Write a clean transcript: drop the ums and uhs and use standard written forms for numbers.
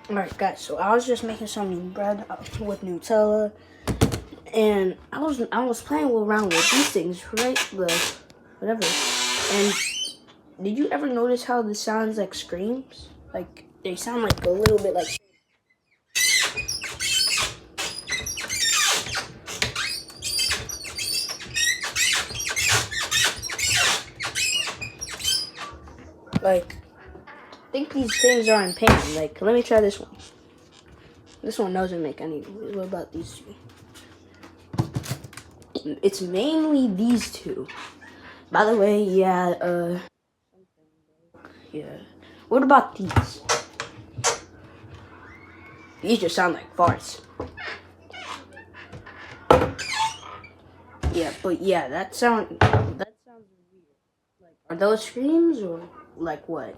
Alright guys, so I was just making some bread with Nutella, and I was playing around with these things, right? Whatever. And did you ever notice how this sounds like screams? Like they sound like a little bit like. Like, I think these things are in pain. Like, let me try this one. This one doesn't make any noise. What about these two? It's mainly these two. By the way, yeah, yeah. What about these? These just sound like farts. Yeah, but yeah, that sounds weird. Like, are those screams or like what?